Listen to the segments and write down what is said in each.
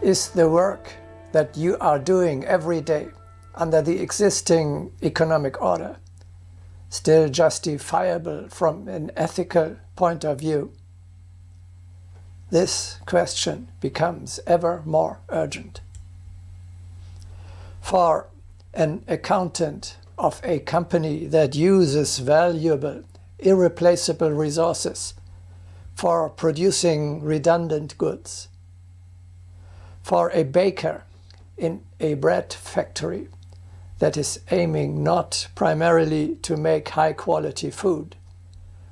Is the work that you are doing every day under the existing economic order still justifiable from an ethical point of view? This question becomes ever more urgent. For an accountant of a company that uses valuable, irreplaceable resources for producing redundant goods, for a baker in a bread factory that is aiming not primarily to make high-quality food,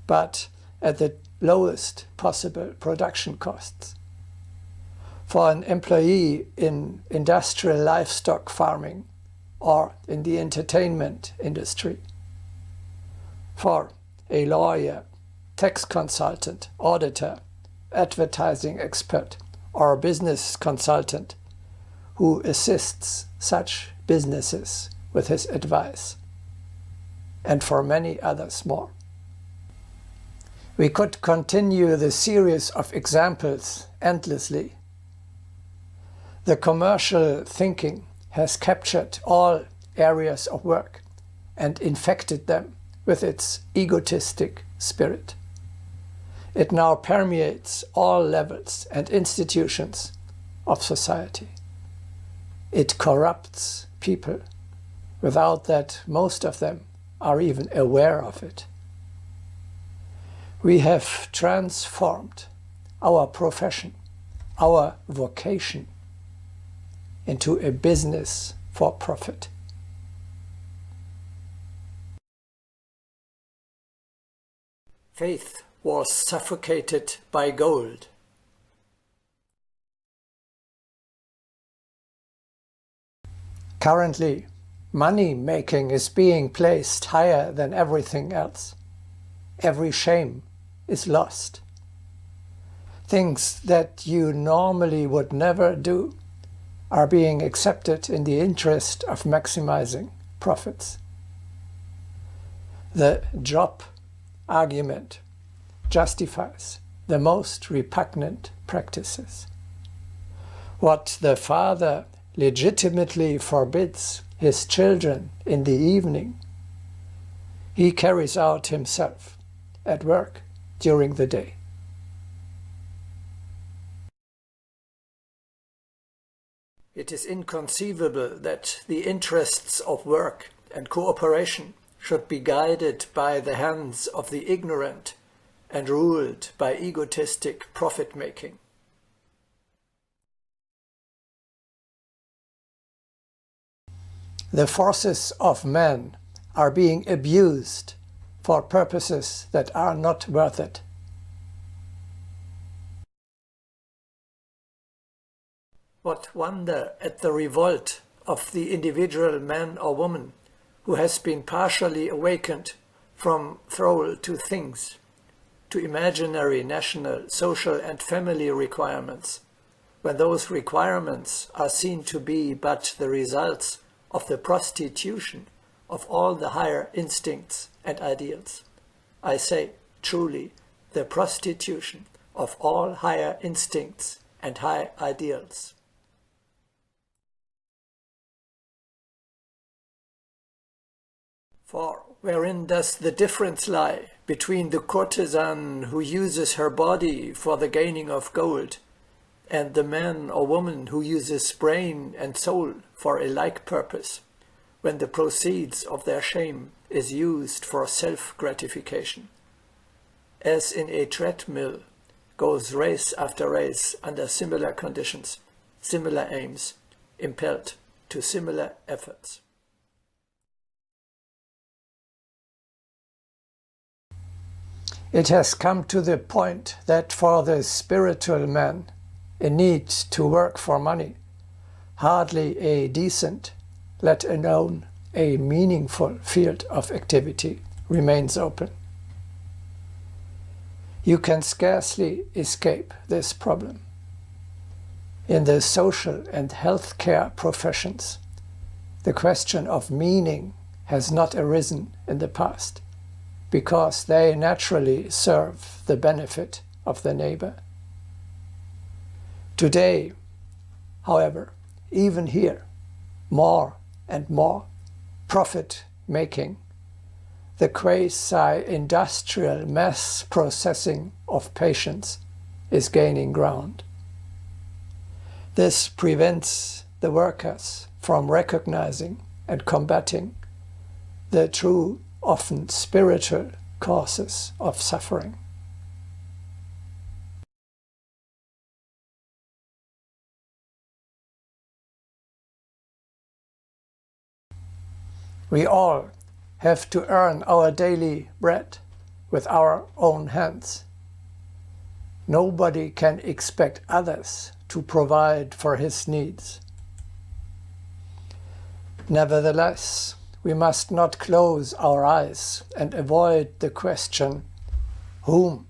but at the lowest possible production costs, for an employee in industrial livestock farming or in the entertainment industry, for a lawyer, tax consultant, auditor, advertising expert, or business consultant who assists such businesses with his advice, and for many others more. We could continue the series of examples endlessly. The commercial thinking has captured all areas of work and infected them with its egotistic spirit. It now permeates all levels and institutions of society. It corrupts people without that most of them are even aware of it. We have transformed our profession, our vocation, into a business for profit. Faith was suffocated by gold. Currently, money making is being placed higher than everything else. Every shame is lost. Things that you normally would never do are being accepted in the interest of maximizing profits. The job argument justifies the most repugnant practices. What the father legitimately forbids his children in the evening, he carries out himself at work during the day. It is inconceivable that the interests of work and cooperation should be guided by the hands of the ignorant and ruled by egotistic profit-making. The forces of man are being abused for purposes that are not worth it. What wonder at the revolt of the individual man or woman who has been partially awakened from thrall to things, to imaginary national, social and family requirements, when those requirements are seen to be but the results of the prostitution of all the higher instincts and ideals. I say, truly, the prostitution of all higher instincts and high ideals. For wherein does the difference lie between the courtesan who uses her body for the gaining of gold and the man or woman who uses brain and soul for a like purpose, when the proceeds of their shame is used for self-gratification? As in a treadmill goes race after race under similar conditions, similar aims, impelled to similar efforts. It has come to the point that for the spiritual man, a need to work for money, hardly a decent, let alone a meaningful field of activity remains open. You can scarcely escape this problem. In the social and healthcare professions, the question of meaning has not arisen in the past, because they naturally serve the benefit of the neighbor. Today, However, even here, more and more profit-making, the quasi-industrial mass processing of patients is gaining ground. This prevents the workers from recognizing and combating the true, often spiritual causes of suffering. We all have to earn our daily bread with our own hands. Nobody can expect others to provide for his needs. Nevertheless, we must not close our eyes and avoid the question, whom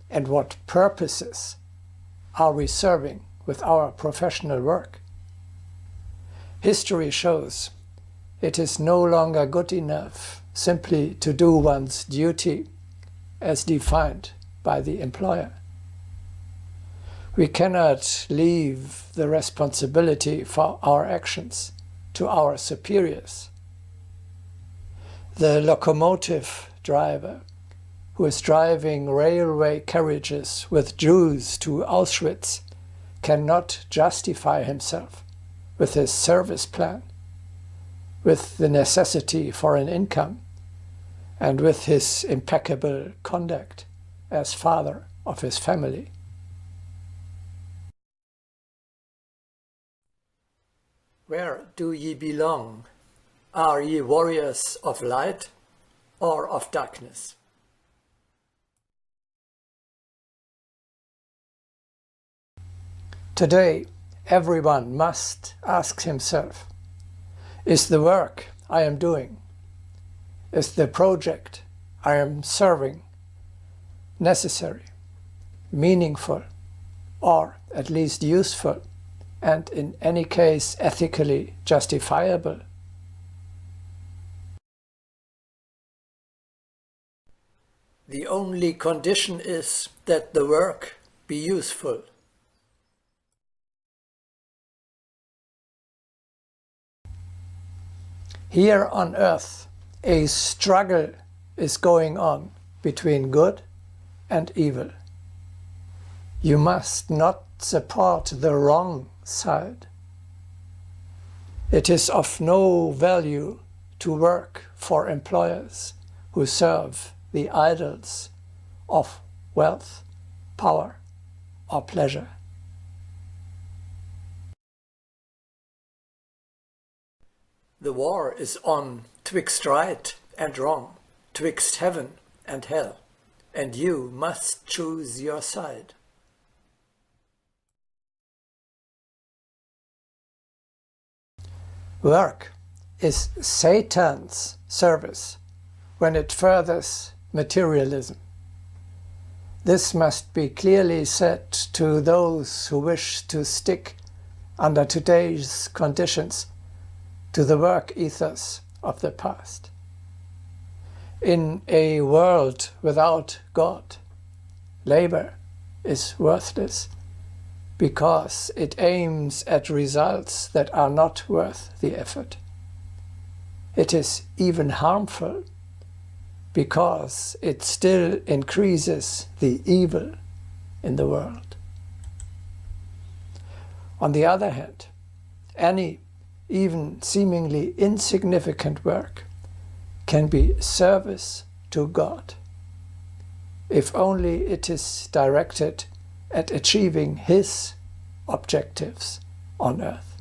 and what purposes are we serving with our professional work? History shows it is no longer good enough simply to do one's duty as defined by the employer. We cannot leave the responsibility for our actions to our superiors. The locomotive driver who is driving railway carriages with Jews to Auschwitz cannot justify himself with his service plan, with the necessity for an income, and with his impeccable conduct as father of his family. Where do ye belong? Are ye warriors of light or of darkness? Today, everyone must ask himself, is the work I am doing, is the project I am serving necessary, meaningful, or at least useful, and in any case ethically justifiable? The only condition is that the work be useful. Here on earth, a struggle is going on between good and evil. You must not support the wrong side. It is of no value to work for employers who serve the idols of wealth, power, or pleasure. The war is on twixt right and wrong, twixt heaven and hell, and you must choose your side. Work is Satan's service when it furthers materialism. This must be clearly said to those who wish to stick, under today's conditions, to the work ethos of the past. In a world without God, labor is worthless because it aims at results that are not worth the effort. It is even harmful because it still increases the evil in the world. On the other hand, any even seemingly insignificant work can be service to God, if only it is directed at achieving His objectives on earth.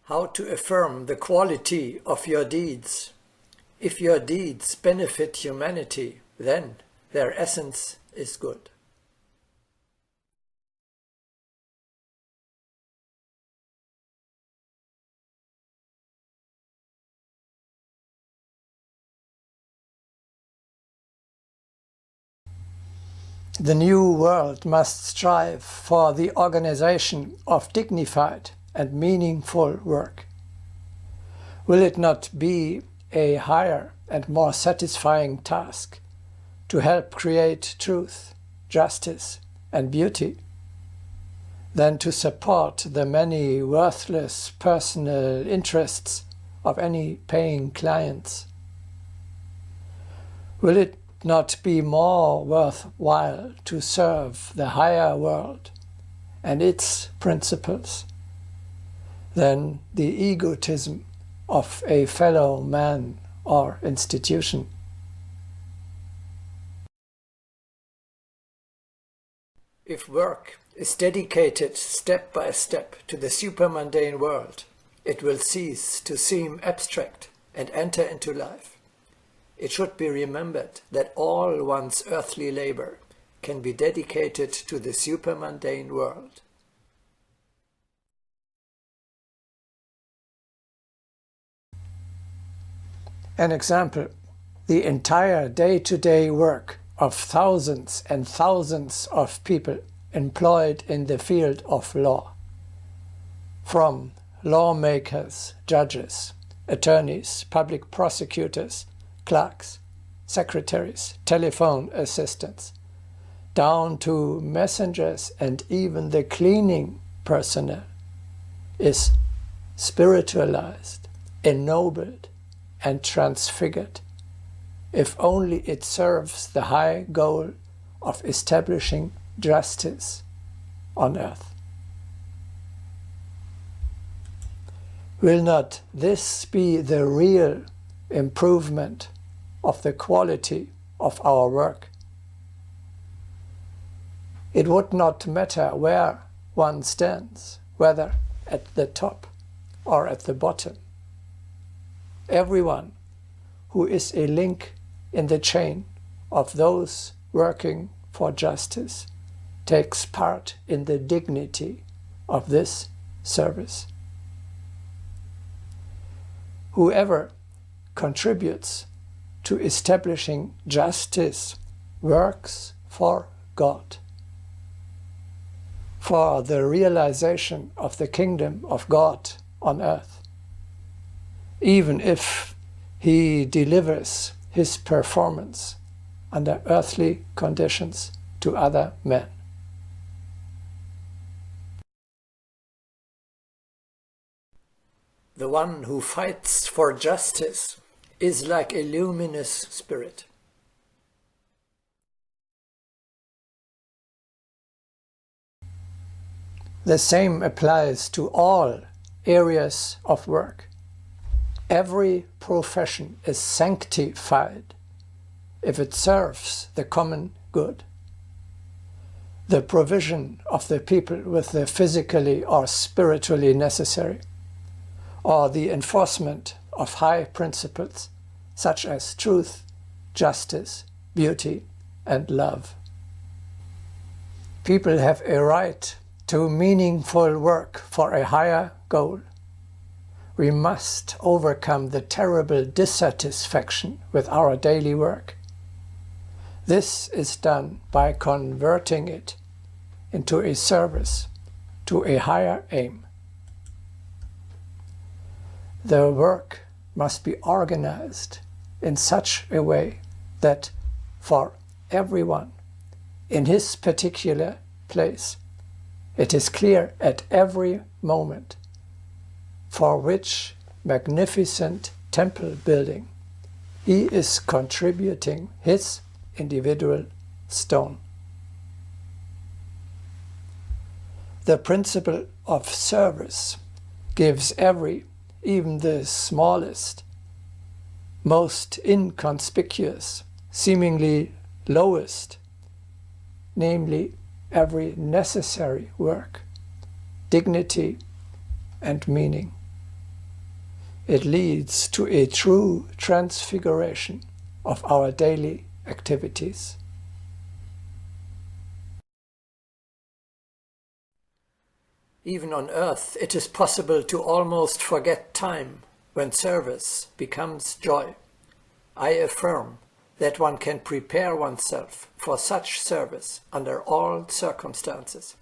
How to affirm the quality of your deeds? If your deeds benefit humanity, then their essence is good. The new world must strive for the organization of dignified and meaningful work. Will it not be a higher and more satisfying task to help create truth justice, and beauty than to support the many worthless personal interests of any paying clients? Will it not be more worthwhile to serve the higher world and its principles than the egotism of a fellow man or institution? If work is dedicated step by step to the supermundane world, it will cease to seem abstract and enter into life. It should be remembered that all one's earthly labor can be dedicated to the supermundane world. An example: the entire day-to-day work of thousands and thousands of people employed in the field of law, from lawmakers, judges, attorneys, public prosecutors, clerks, secretaries, telephone assistants, down to messengers and even the cleaning personnel, is spiritualized, ennobled, and transfigured, if only it serves the high goal of establishing justice on earth. Will not this be the real improvement of the quality of our work? It would not matter where one stands, whether at the top or at the bottom. Everyone who is a link in the chain of those working for justice takes part in the dignity of this service. Whoever contributes to establishing justice works for God, for the realization of the kingdom of God on earth, even if he delivers his performance under earthly conditions to other men. The one who fights for justice is like a luminous spirit. The same applies to all areas of work. Every profession is sanctified if it serves the common good. The provision of the people with the physically or spiritually necessary, or the enforcement of high principles such as truth, justice, beauty, and love. People have a right to meaningful work for a higher goal. We must overcome the terrible dissatisfaction with our daily work. This is done by converting it into a service to a higher aim. The work must be organized in such a way that for everyone in his particular place, it is clear at every moment for which magnificent temple building he is contributing his individual stone. The principle of service gives every, even the smallest, most inconspicuous, seemingly lowest, namely every necessary work, dignity and meaning. It leads to a true transfiguration of our daily activities. Even on earth, it is possible to almost forget time when service becomes joy. I affirm that one can prepare oneself for such service under all circumstances.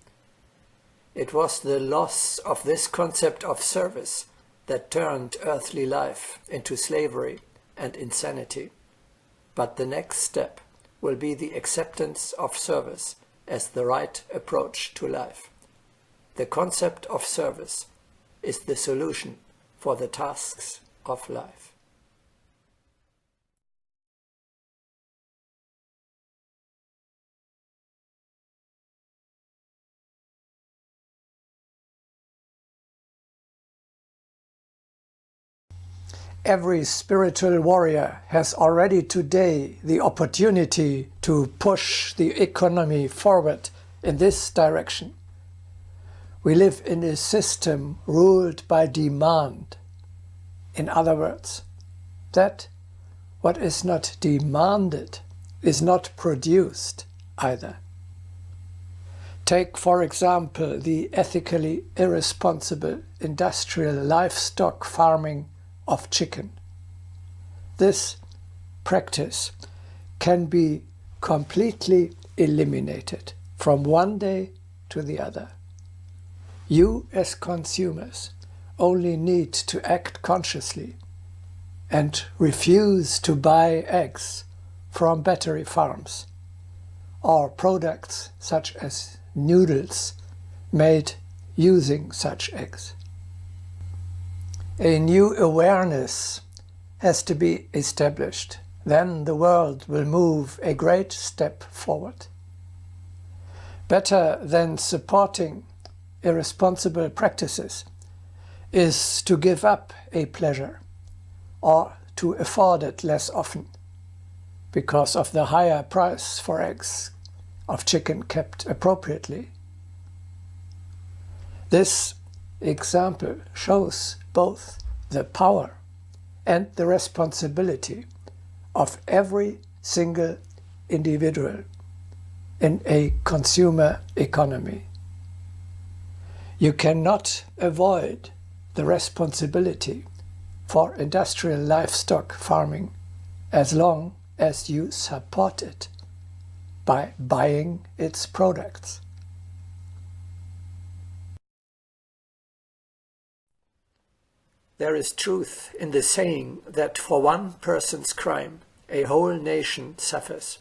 It was the loss of this concept of service that turned earthly life into slavery and insanity. But the next step will be the acceptance of service as the right approach to life. The concept of service is the solution for the tasks of life. Every spiritual warrior has already today the opportunity to push the economy forward in this direction. We live in a system ruled by demand. In other words, that what is not demanded is not produced either. Take, for example, the ethically irresponsible industrial livestock farming of chicken. This practice can be completely eliminated from one day to the other. You, as consumers, only need to act consciously and refuse to buy eggs from battery farms or products such as noodles made using such eggs. A new awareness has to be established. Then the world will move a great step forward. Better than supporting irresponsible practices is to give up a pleasure or to afford it less often because of the higher price for eggs of chicken kept appropriately. This example shows both the power and the responsibility of every single individual in a consumer economy. You cannot avoid the responsibility for industrial livestock farming as long as you support it by buying its products. There is truth in the saying that for one person's crime, a whole nation suffers.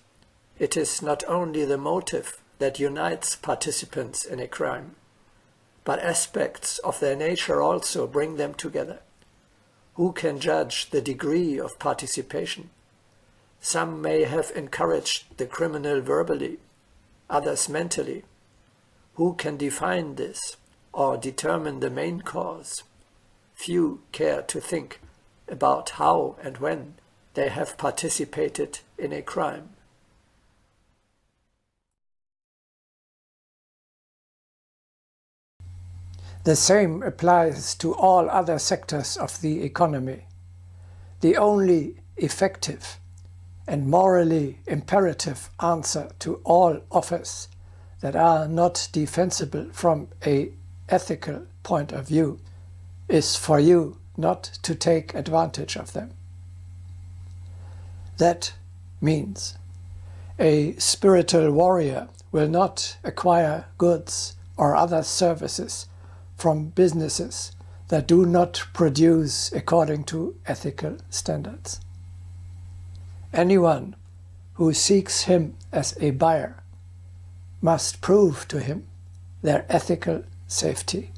It is not only the motive that unites participants in a crime, but aspects of their nature also bring them together. Who can judge the degree of participation? Some may have encouraged the criminal verbally, others mentally. Who can define this or determine the main cause? Few care to think about how and when they have participated in a crime. The same applies to all other sectors of the economy. The only effective and morally imperative answer to all offers that are not defensible from an ethical point of view is for you not to take advantage of them. That means a spiritual warrior will not acquire goods or other services from businesses that do not produce according to ethical standards. Anyone who seeks him as a buyer must prove to him their ethical safety.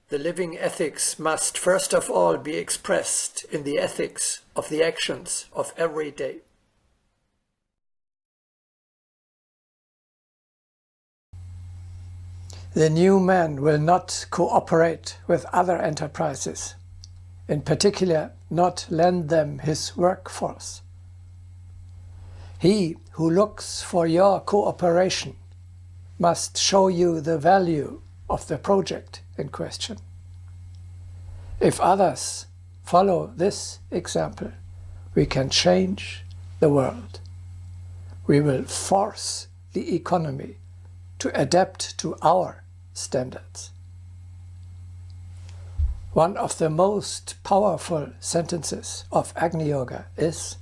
The living ethics must first of all be expressed in the ethics of the actions of every day. The new man will not cooperate with other enterprises, in particular not lend them his workforce. He who looks for your cooperation must show you the value of the project in question. If others follow this example, we can change the world. We will force the economy to adapt to our standards. One of the most powerful sentences of Agni Yoga is,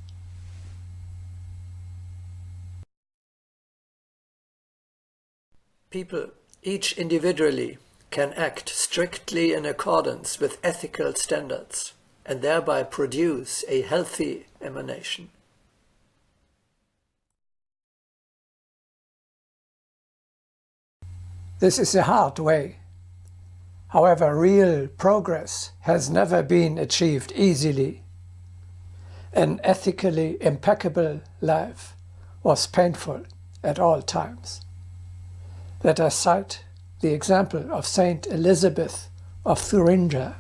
people, each individually, can act strictly in accordance with ethical standards and thereby produce a healthy emanation. This is a hard way. However, real progress has never been achieved easily. An ethically impeccable life was painful at all times. Let us cite the example of Saint Elizabeth of Thuringia.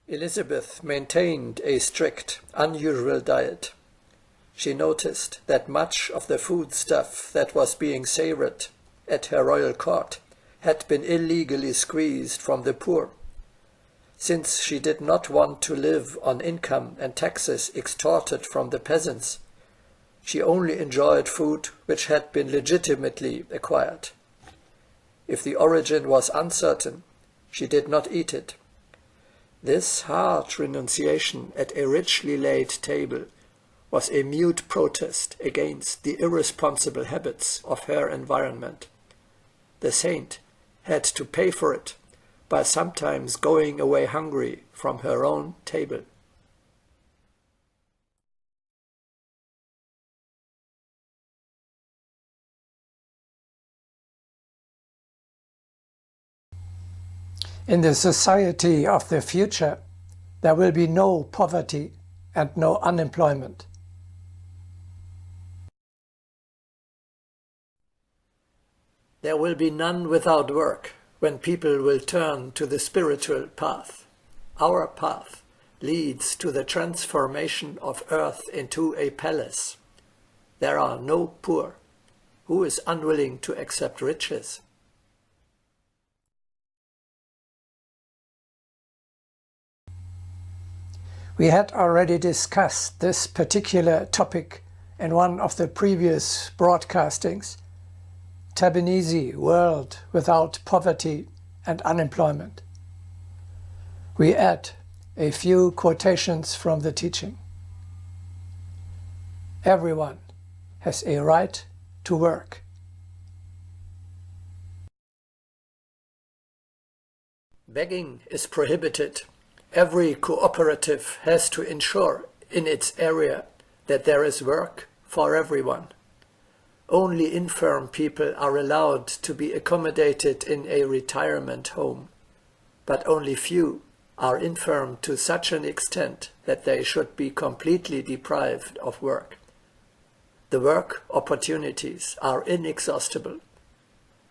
Elizabeth maintained a strict, unusual diet. She noticed that much of the foodstuff that was being savoured at her royal court had been illegally squeezed from the poor. Since she did not want to live on income and taxes extorted from the peasants, she only enjoyed food which had been legitimately acquired. If the origin was uncertain, she did not eat it. This hard renunciation at a richly laid table was a mute protest against the irresponsible habits of her environment. The saint had to pay for it by sometimes going away hungry from her own table. In the society of the future, there will be no poverty and no unemployment. There will be none without work when people will turn to the spiritual path. Our path leads to the transformation of earth into a palace. There are no poor. Who is unwilling to accept riches? We had already discussed this particular topic in one of the previous broadcastings, Tabanese World Without Poverty and Unemployment. We add a few quotations from the teaching. Everyone has a right to work. Begging is prohibited. Every cooperative has to ensure in its area that there is work for everyone. Only infirm people are allowed to be accommodated in a retirement home, but only few are infirm to such an extent that they should be completely deprived of work. The work opportunities are inexhaustible.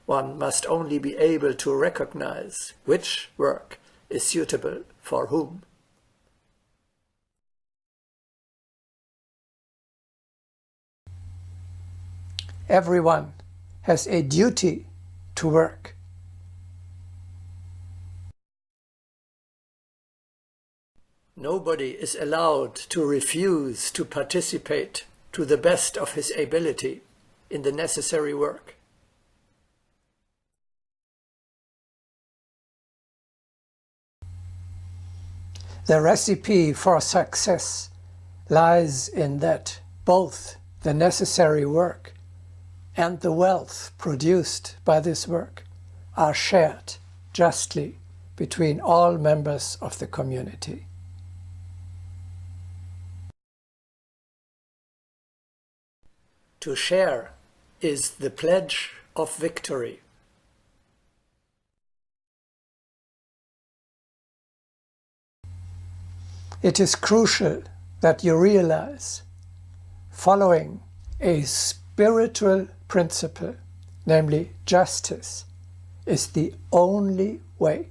One must only be able to recognize which work is suitable for whom. Everyone has a duty to work. Nobody is allowed to refuse to participate to the best of his ability in the necessary work. The recipe for success lies in that both the necessary work and the wealth produced by this work are shared justly between all members of the community. To share is the pledge of victory. It is crucial that you realize, following a spiritual principle, namely justice, is the only way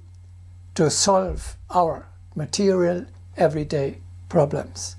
to solve our material everyday problems.